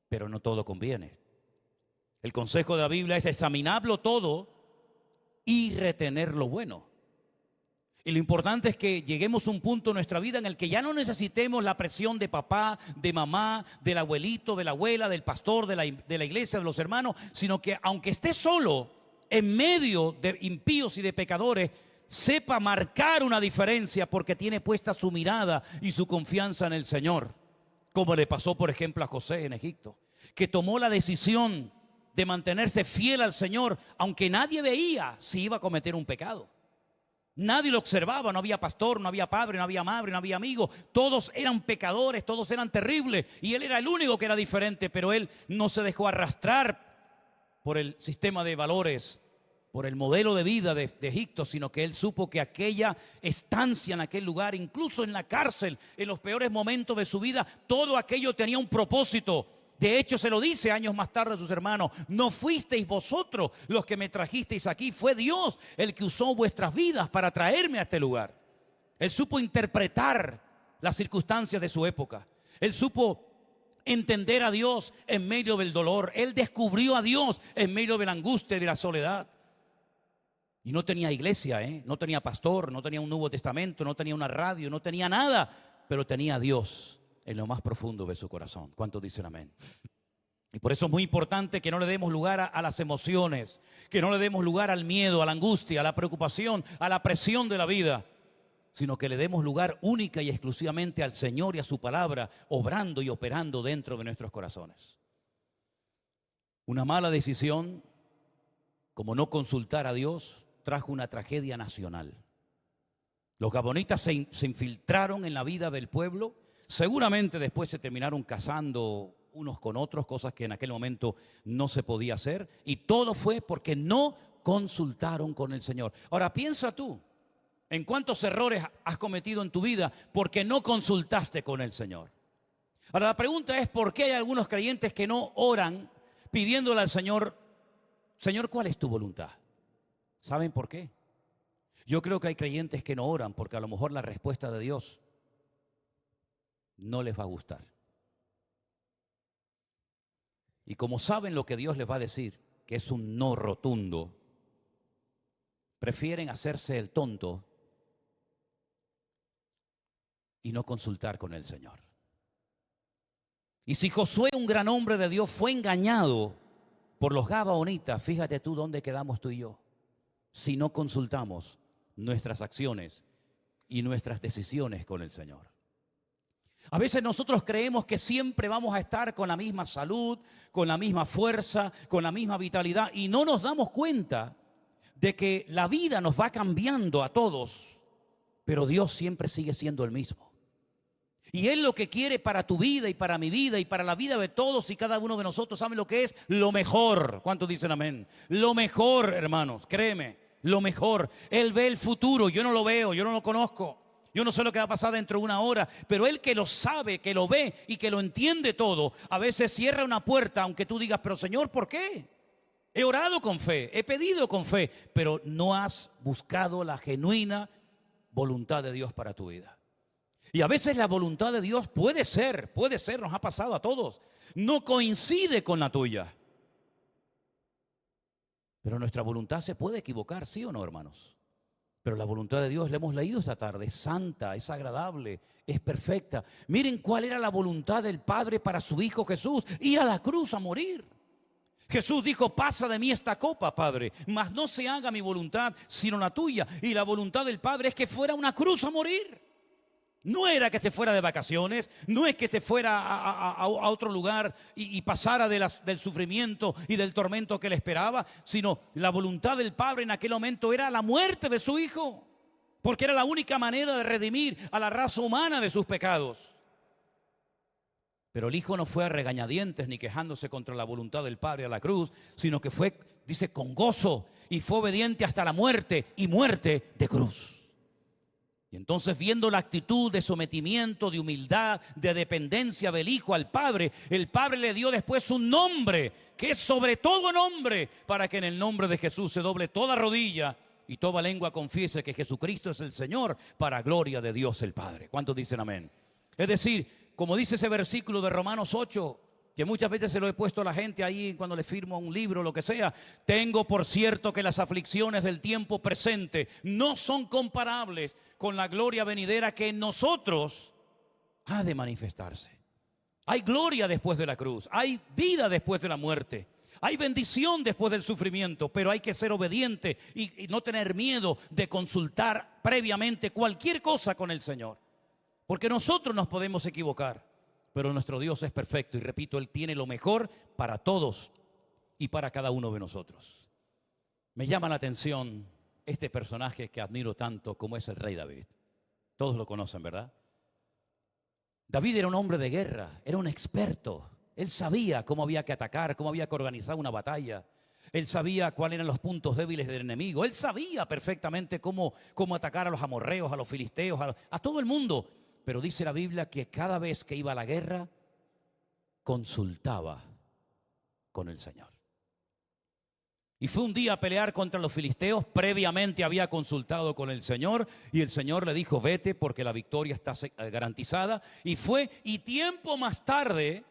pero no todo conviene. El consejo de la Biblia es examinarlo todo y retener lo bueno. Y lo importante es que lleguemos a un punto en nuestra vida en el que ya no necesitemos la presión de papá, de mamá, del abuelito, de la abuela, del pastor, de la iglesia, de los hermanos, sino que aunque esté solo en medio de impíos y de pecadores, sepa marcar una diferencia porque tiene puesta su mirada y su confianza en el Señor. Como le pasó, por ejemplo, a José en Egipto, que tomó la decisión de mantenerse fiel al Señor, aunque nadie veía si iba a cometer un pecado. Nadie lo observaba, no había pastor, no había padre, no había madre, no había amigo. Todos eran pecadores, todos eran terribles. Y él era el único que era diferente, pero él no se dejó arrastrar por el sistema de valores, por el modelo de vida de Egipto, sino que él supo que aquella estancia en aquel lugar, incluso en la cárcel, en los peores momentos de su vida, todo aquello tenía un propósito. De hecho, se lo dice años más tarde a sus hermanos: no fuisteis vosotros los que me trajisteis aquí, fue Dios el que usó vuestras vidas para traerme a este lugar. Él supo interpretar las circunstancias de su época. Él supo entender a Dios en medio del dolor. Él descubrió a Dios en medio de la angustia y de la soledad. Y no tenía iglesia, no tenía pastor, no tenía un Nuevo Testamento, no tenía una radio, no tenía nada, pero tenía a Dios en lo más profundo de su corazón. ¿Cuántos dicen amén? Y por eso es muy importante que no le demos lugar a las emociones, que no le demos lugar al miedo, a la angustia, a la preocupación, a la presión de la vida, sino que le demos lugar única y exclusivamente al Señor y a su palabra, obrando y operando dentro de nuestros corazones. Una mala decisión, como no consultar a Dios, trajo una tragedia nacional. Los gabonitas se infiltraron en la vida del pueblo. Seguramente después se terminaron casando unos con otros, cosas que en aquel momento no se podía hacer. Y todo fue porque no consultaron con el Señor. Ahora piensa tú, ¿en cuántos errores has cometido en tu vida porque no consultaste con el Señor? Ahora la pregunta es, ¿por qué hay algunos creyentes que no oran pidiéndole al Señor: Señor, ¿cuál es tu voluntad? ¿Saben por qué? Yo creo que hay creyentes que no oran porque a lo mejor la respuesta de Dios no les va a gustar. Y como saben lo que Dios les va a decir, que es un no rotundo, prefieren hacerse el tonto y no consultar con el Señor. Y si Josué, un gran hombre de Dios, fue engañado por los gabaonitas, fíjate tú dónde quedamos tú y yo, si no consultamos nuestras acciones y nuestras decisiones con el Señor. A veces nosotros creemos que siempre vamos a estar con la misma salud, con la misma fuerza, con la misma vitalidad, y no nos damos cuenta de que la vida nos va cambiando a todos, pero Dios siempre sigue siendo el mismo. Y Él lo que quiere para tu vida y para mi vida y para la vida de todos y cada uno de nosotros, ¿saben lo que es? Lo mejor. ¿Cuántos dicen amén? Lo mejor, hermanos, créeme, lo mejor. Él ve el futuro, yo no lo veo, yo no lo conozco. Yo no sé lo que va a pasar dentro de una hora, pero Él que lo sabe, que lo ve y que lo entiende todo, a veces cierra una puerta, aunque tú digas, pero Señor, ¿por qué? He orado con fe, he pedido con fe, pero no has buscado la genuina voluntad de Dios para tu vida. Y a veces la voluntad de Dios puede ser, nos ha pasado a todos, no coincide con la tuya. Pero nuestra voluntad se puede equivocar, ¿sí o no, hermanos? Pero la voluntad de Dios, la hemos leído esta tarde, es santa, es agradable, es perfecta. Miren cuál era la voluntad del Padre para su Hijo Jesús, ir a la cruz a morir. Jesús dijo, pasa de mí esta copa, Padre, mas no se haga mi voluntad, sino la tuya. Y la voluntad del Padre es que fuera una cruz a morir. No era que se fuera de vacaciones, no es que se fuera a otro lugar y pasara del sufrimiento y del tormento que le esperaba, sino la voluntad del Padre en aquel momento era la muerte de su Hijo, porque era la única manera de redimir a la raza humana de sus pecados. Pero el Hijo no fue a regañadientes ni quejándose contra la voluntad del Padre a la cruz, sino que fue, dice, con gozo, y fue obediente hasta la muerte, y muerte de cruz. Y entonces, viendo la actitud de sometimiento, de humildad, de dependencia del Hijo al Padre, el Padre le dio después un nombre que es sobre todo nombre, para que en el nombre de Jesús se doble toda rodilla y toda lengua confiese que Jesucristo es el Señor, para gloria de Dios el Padre. ¿Cuántos dicen amén? Es decir, como dice ese versículo de Romanos 8, que muchas veces se lo he puesto a la gente ahí cuando le firmo un libro, lo que sea. Tengo por cierto que las aflicciones del tiempo presente no son comparables con la gloria venidera que en nosotros ha de manifestarse. Hay gloria después de la cruz, hay vida después de la muerte, hay bendición después del sufrimiento, pero hay que ser obediente y no tener miedo de consultar previamente cualquier cosa con el Señor. Porque nosotros nos podemos equivocar, pero nuestro Dios es perfecto y repito, Él tiene lo mejor para todos y para cada uno de nosotros. Me llama la atención este personaje que admiro tanto como es el rey David. Todos lo conocen, ¿verdad? David era un hombre de guerra, era un experto. Él sabía cómo había que atacar, cómo había que organizar una batalla. Él sabía cuáles eran los puntos débiles del enemigo. Él sabía perfectamente cómo atacar a los amorreos, a los filisteos, a todo el mundo. Pero dice la Biblia que cada vez que iba a la guerra, consultaba con el Señor. Y fue un día a pelear contra los filisteos, previamente había consultado con el Señor, y el Señor le dijo, vete porque la victoria está garantizada. Y fue, y tiempo más tarde,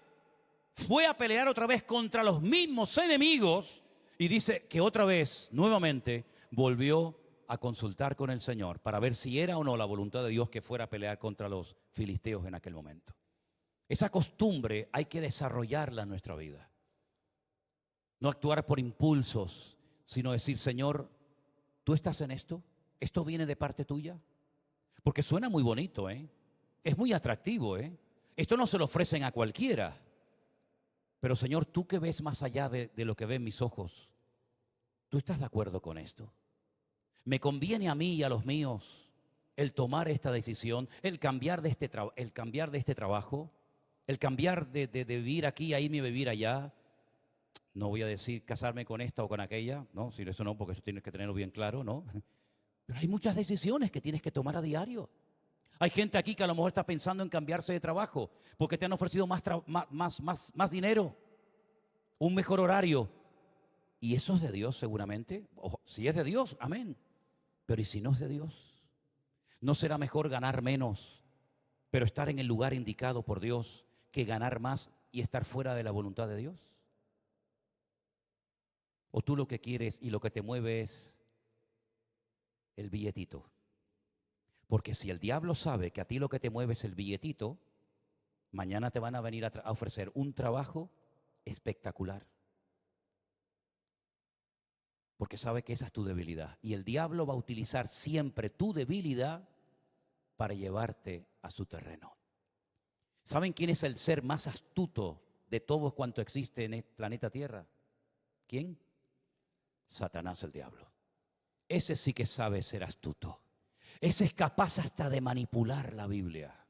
fue a pelear otra vez contra los mismos enemigos, y dice que otra vez, nuevamente, volvió a consultar con el Señor para ver si era o no la voluntad de Dios que fuera a pelear contra los filisteos en aquel momento. Esa costumbre hay que desarrollarla en nuestra vida. No actuar por impulsos, sino decir, Señor, ¿tú estás en esto? ¿Esto viene de parte tuya? Porque suena muy bonito, ¿eh? Es muy atractivo, ¿eh? Esto no se lo ofrecen a cualquiera. Pero Señor, tú que ves más allá de lo que ven mis ojos, ¿tú estás de acuerdo con esto? ¿Me conviene a mí y a los míos el tomar esta decisión, el cambiar de este trabajo, el cambiar de vivir aquí a irme a vivir allá? No voy a decir casarme con esta o con aquella, no, si eso no, porque eso tienes que tenerlo bien claro, ¿no? Pero hay muchas decisiones que tienes que tomar a diario. Hay gente aquí que a lo mejor está pensando en cambiarse de trabajo porque te han ofrecido más dinero, un mejor horario. Y eso es de Dios seguramente. Ojo, si es de Dios, amén. Pero ¿y si no es de Dios? ¿No será mejor ganar menos, pero estar en el lugar indicado por Dios, que ganar más y estar fuera de la voluntad de Dios? ¿O tú lo que quieres y lo que te mueve es el billetito? Porque si el diablo sabe que a ti lo que te mueve es el billetito, mañana te van a venir a ofrecer un trabajo espectacular. Porque sabe que esa es tu debilidad. Y el diablo va a utilizar siempre tu debilidad para llevarte a su terreno. ¿Saben quién es el ser más astuto de todo cuanto existe en el planeta Tierra? ¿Quién? Satanás, el diablo. Ese sí que sabe ser astuto. Ese es capaz hasta de manipular la Biblia,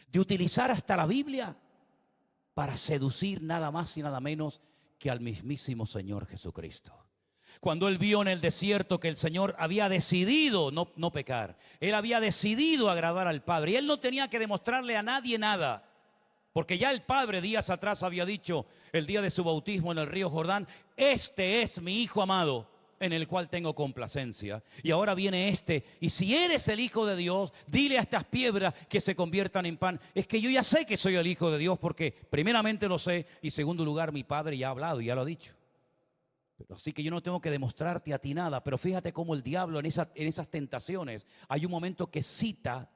de utilizar hasta la Biblia para seducir nada más y nada menos que al mismísimo Señor Jesucristo. Cuando él vio en el desierto que el Señor había decidido no pecar, él había decidido agradar al Padre y él no tenía que demostrarle a nadie nada, porque ya el Padre días atrás había dicho el día de su bautismo en el río Jordán: este es mi Hijo amado, en el cual tengo complacencia. Y ahora viene este, y si eres el Hijo de Dios, dile a estas piedras que se conviertan en pan. Es que yo ya sé que soy el Hijo de Dios, porque primeramente lo sé, y segundo lugar mi Padre ya ha hablado y ya lo ha dicho. Pero así que yo no tengo que demostrarte a ti nada. Pero fíjate cómo el diablo en esas tentaciones, hay un momento que cita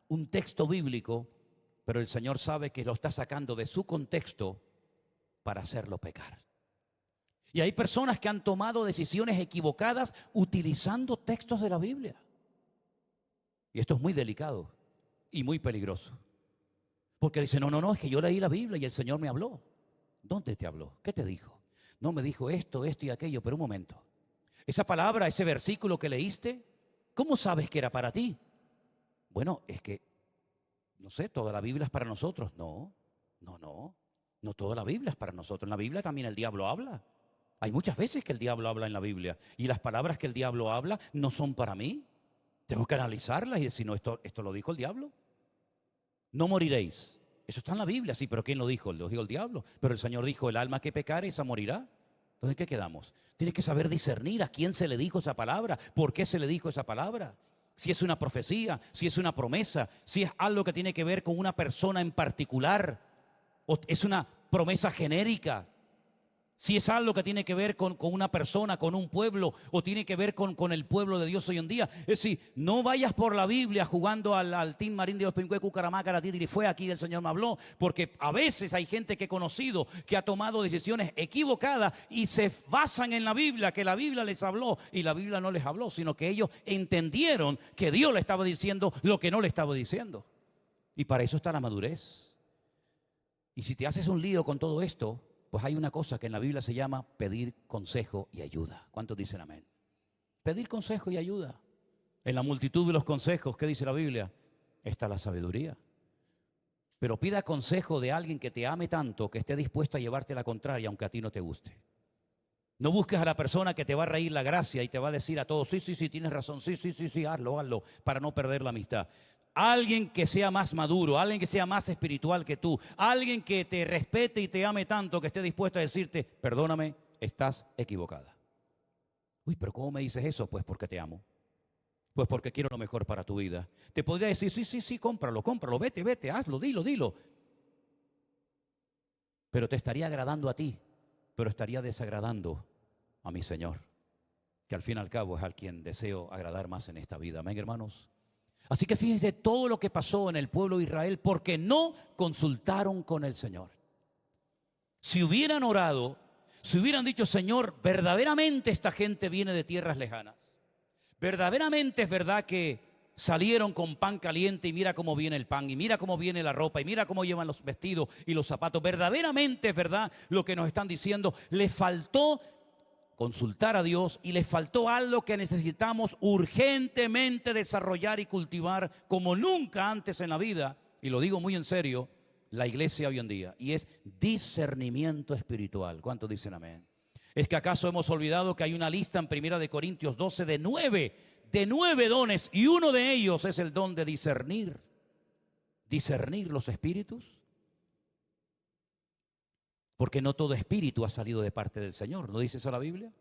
un texto bíblico, pero el Señor sabe que lo está sacando de su contexto para hacerlo pecar. Y hay personas que han tomado decisiones equivocadas utilizando textos de la Biblia. Y esto es muy delicado y muy peligroso. Porque dicen: no, es que yo leí la Biblia y el Señor me habló. ¿Dónde te habló? ¿Qué te dijo? No, me dijo esto y aquello. Pero un momento, esa palabra, ese versículo que leíste, ¿cómo sabes que era para ti? Bueno, es que, no sé, toda la Biblia es para nosotros. No toda la Biblia es para nosotros. En la Biblia también el diablo habla. Hay muchas veces que el diablo habla en la Biblia y las palabras que el diablo habla no son para mí. Tengo que analizarlas y decir: no, esto lo dijo el diablo. No moriréis. Eso está en la Biblia, sí, pero ¿quién lo dijo? Lo dijo el diablo. Pero el Señor dijo: el alma que pecare, esa morirá. Entonces, ¿qué quedamos? Tienes que saber discernir a quién se le dijo esa palabra, por qué se le dijo esa palabra. Si es una profecía, si es una promesa, si es algo que tiene que ver con una persona en particular, o es una promesa genérica. Si es algo que tiene que ver con una persona, con un pueblo, o tiene que ver con el pueblo de Dios hoy en día. Es decir, no vayas por la Biblia jugando al Team Marín de los Pincué, Cucaramácara, Titiri, fue aquí el Señor me habló. Porque a veces hay gente que he conocido que ha tomado decisiones equivocadas y se basan en la Biblia, que la Biblia les habló, y la Biblia no les habló, sino que ellos entendieron que Dios le estaba diciendo lo que no le estaba diciendo. Y para eso está la madurez. Y si te haces un lío con todo esto, pues hay una cosa que en la Biblia se llama pedir consejo y ayuda. ¿Cuántos dicen amén? Pedir consejo y ayuda. En la multitud de los consejos, ¿qué dice la Biblia? Está la sabiduría. Pero pida consejo de alguien que te ame tanto, que esté dispuesto a llevarte la contraria, aunque a ti no te guste. No busques a la persona que te va a reír la gracia y te va a decir a todos: sí, tienes razón, sí, hazlo, para no perder la amistad. Alguien que sea más maduro, alguien que sea más espiritual que tú, alguien que te respete y te ame tanto, que esté dispuesto a decirte: perdóname, estás equivocada. Uy, pero ¿cómo me dices eso? Pues porque te amo. Pues porque quiero lo mejor para tu vida. Te podría decir: sí, cómpralo, vete, hazlo, dilo. Pero te estaría agradando a ti, pero estaría desagradando a mi Señor, que al fin y al cabo es al quien deseo agradar más en esta vida. Amén, hermanos. Así que fíjense todo lo que pasó en el pueblo de Israel porque no consultaron con el Señor. Si hubieran orado, si hubieran dicho: Señor, verdaderamente esta gente viene de tierras lejanas, verdaderamente es verdad que salieron con pan caliente y mira cómo viene el pan, y mira cómo viene la ropa, y mira cómo llevan los vestidos y los zapatos, verdaderamente es verdad lo que nos están diciendo. Les faltó consultar a Dios y les faltó algo que necesitamos urgentemente desarrollar y cultivar como nunca antes en la vida, y lo digo muy en serio, la iglesia hoy en día, y es discernimiento espiritual. ¿Cuántos dicen amén? ¿Es que acaso hemos olvidado que hay una lista en 1 Corintios 12 de nueve dones, y uno de ellos es el don de discernir los espíritus? Porque no todo espíritu ha salido de parte del Señor. ¿No dice eso la Biblia?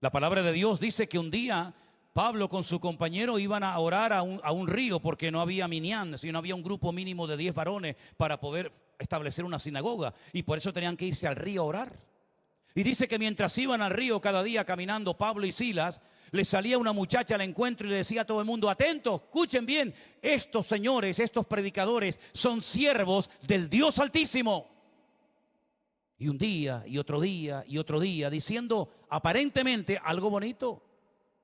La palabra de Dios dice que un día Pablo con su compañero iban a orar a un río porque no había minyan, sino había un grupo mínimo de 10 varones para poder establecer una sinagoga. Y por eso tenían que irse al río a orar. Y dice que mientras iban al río cada día caminando Pablo y Silas, Le salía una muchacha al encuentro y le decía a todo el mundo: atentos, escuchen bien, estos señores, estos predicadores son siervos del Dios Altísimo. Y un día y otro día y otro día, diciendo aparentemente algo bonito.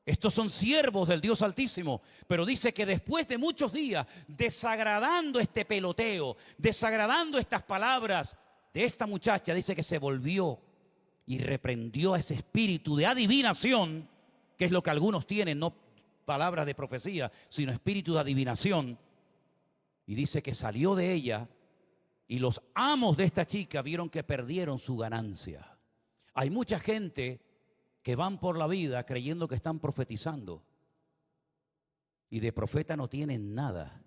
Estos son siervos del Dios Altísimo. Pero dice que después de muchos días, desagradando este peloteo, desagradando estas palabras de esta muchacha, dice que se volvió y reprendió a ese espíritu de adivinación, que es lo que algunos tienen, no palabras de profecía, sino espíritu de adivinación. Y dice que salió de ella y los amos de esta chica vieron que perdieron su ganancia. Hay mucha gente que van por la vida creyendo que están profetizando y de profeta no tienen nada.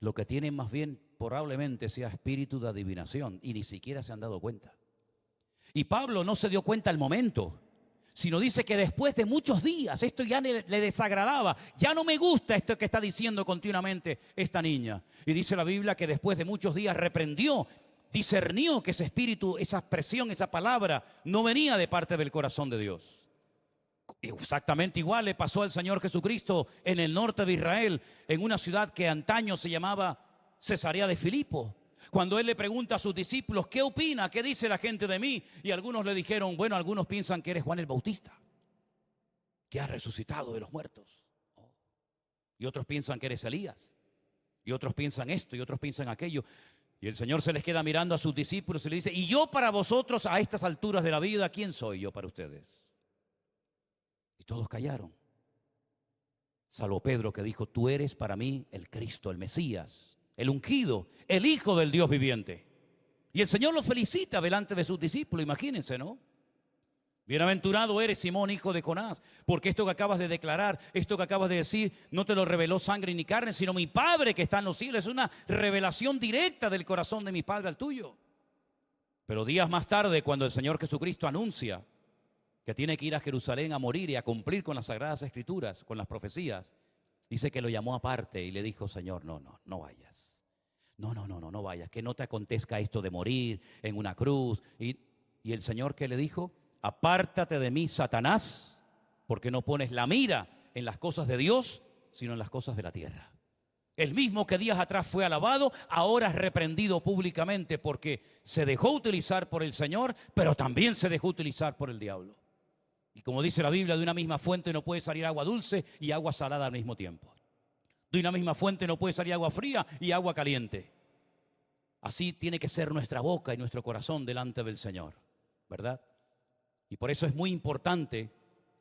Lo que tienen más bien probablemente sea espíritu de adivinación y ni siquiera se han dado cuenta. Y Pablo no se dio cuenta al momento, sino dice que después de muchos días esto ya le desagradaba. Ya no me gusta esto que está diciendo continuamente esta niña. Y dice la Biblia que después de muchos días reprendió, discernió que ese espíritu, esa expresión, esa palabra no venía de parte del corazón de Dios. Exactamente igual le pasó al Señor Jesucristo en el norte de Israel, en una ciudad que antaño se llamaba Cesarea de Filipo. Cuando él le pregunta a sus discípulos: ¿qué opina? ¿Qué dice la gente de mí? Y algunos le dijeron: bueno, algunos piensan que eres Juan el Bautista, que has resucitado de los muertos. Y otros piensan que eres Elías. Y otros piensan esto y otros piensan aquello. Y el Señor se les queda mirando a sus discípulos y le dice: ¿y yo para vosotros a estas alturas de la vida, quién soy yo para ustedes? Y todos callaron, salvo Pedro, que dijo: tú eres para mí el Cristo, el Mesías, el ungido, el Hijo del Dios viviente. Y el Señor lo felicita delante de sus discípulos, imagínense, ¿no? Bienaventurado eres, Simón, hijo de Jonás, porque esto que acabas de declarar, esto que acabas de decir, no te lo reveló sangre ni carne, sino mi Padre que está en los cielos. Es una revelación directa del corazón de mi Padre al tuyo. Pero días más tarde, cuando el Señor Jesucristo anuncia que tiene que ir a Jerusalén a morir y a cumplir con las Sagradas Escrituras, con las profecías, dice que lo llamó aparte y le dijo: Señor, no vayas. No vayas, que no te acontezca esto de morir en una cruz. Y el Señor, ¿qué le dijo? Apártate de mí, Satanás, porque no pones la mira en las cosas de Dios, sino en las cosas de la tierra. El mismo que días atrás fue alabado, ahora es reprendido públicamente porque se dejó utilizar por el Señor, pero también se dejó utilizar por el diablo. Y como dice la Biblia, de una misma fuente no puede salir agua dulce y agua salada al mismo tiempo. De una misma fuente no puede salir agua fría y agua caliente. Así tiene que ser nuestra boca y nuestro corazón delante del Señor, ¿verdad? Y por eso es muy importante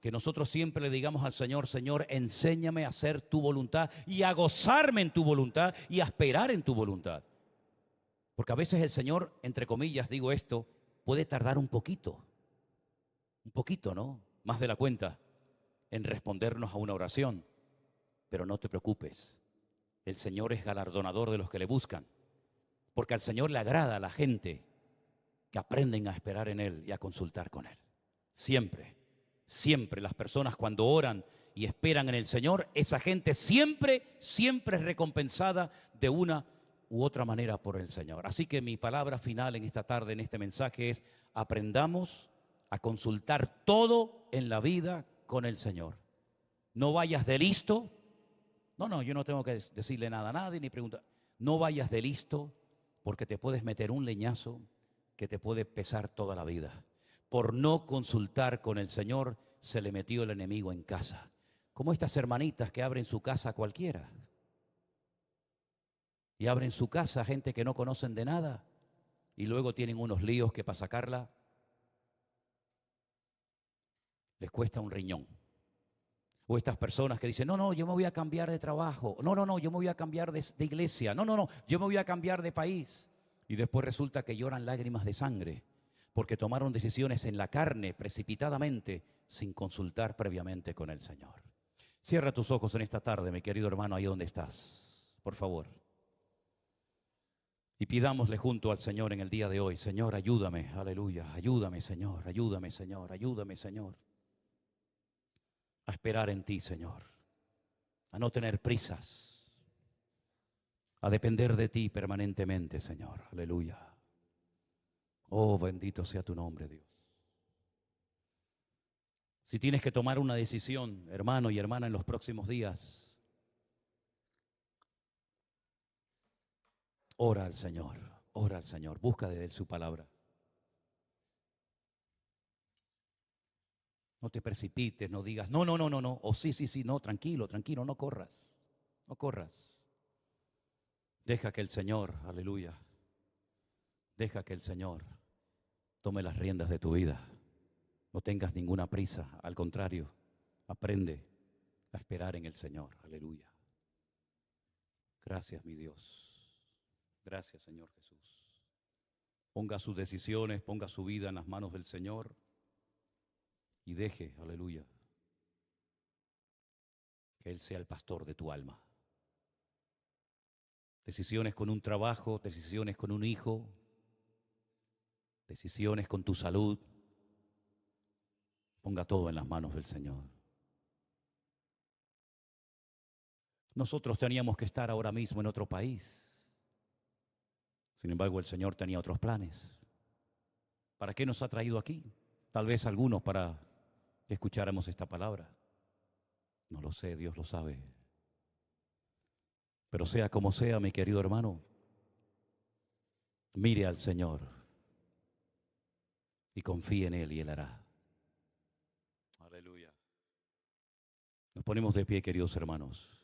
que nosotros siempre le digamos al Señor: Señor, enséñame a hacer tu voluntad y a gozarme en tu voluntad y a esperar en tu voluntad. Porque a veces el Señor, entre comillas, digo esto, puede tardar un poquito, ¿no? Más de la cuenta, en respondernos a una oración. Pero no te preocupes, el Señor es galardonador de los que le buscan. Porque al Señor le agrada a la gente que aprenden a esperar en Él y a consultar con Él. Siempre, siempre las personas cuando oran y esperan en el Señor, esa gente siempre es recompensada de una u otra manera por el Señor. Así que mi palabra final en esta tarde, en este mensaje, es: aprendamos a consultar todo en la vida con el Señor. No vayas de listo. No, yo no tengo que decirle nada a nadie ni preguntar. No vayas de listo, porque te puedes meter un leñazo que te puede pesar toda la vida. Por no consultar con el Señor se le metió el enemigo en casa. Como estas hermanitas que abren su casa a cualquiera. Y abren su casa a gente que no conocen de nada. Y luego tienen unos líos que para sacarla les cuesta un riñón. O estas personas que dicen: no, yo me voy a cambiar de trabajo. No, yo me voy a cambiar de iglesia. No, yo me voy a cambiar de país. Y después resulta que lloran lágrimas de sangre porque tomaron decisiones en la carne precipitadamente sin consultar previamente con el Señor. Cierra tus ojos en esta tarde, mi querido hermano, ahí donde estás, por favor. Y pidámosle junto al Señor en el día de hoy: Señor, ayúdame, aleluya, ayúdame, Señor, ayúdame, Señor, ayúdame, Señor, a esperar en ti, Señor, a no tener prisas, a depender de ti permanentemente, Señor, aleluya. Oh, bendito sea tu nombre, Dios. Si tienes que tomar una decisión, hermano y hermana, en los próximos días, ora al Señor, busca de Él su palabra. No te precipites, no digas, no, no, no, no, no, o sí, sí, sí, no, tranquilo, tranquilo, no corras, no corras. Deja que el Señor, aleluya, deja que el Señor tome las riendas de tu vida. No tengas ninguna prisa, al contrario, aprende a esperar en el Señor, aleluya. Gracias, mi Dios. Gracias, Señor Jesús. Ponga sus decisiones, ponga su vida en las manos del Señor y deje, aleluya, que Él sea el pastor de tu alma. Decisiones con un trabajo, decisiones con un hijo, decisiones con tu salud. Ponga todo en las manos del Señor. Nosotros teníamos que estar ahora mismo en otro país. Sin embargo, el Señor tenía otros planes. ¿Para qué nos ha traído aquí? Tal vez algunos para que escucháramos esta palabra. No lo sé, Dios lo sabe. Pero sea como sea, mi querido hermano, mire al Señor y confíe en Él y Él hará. Aleluya. Nos ponemos de pie, queridos hermanos.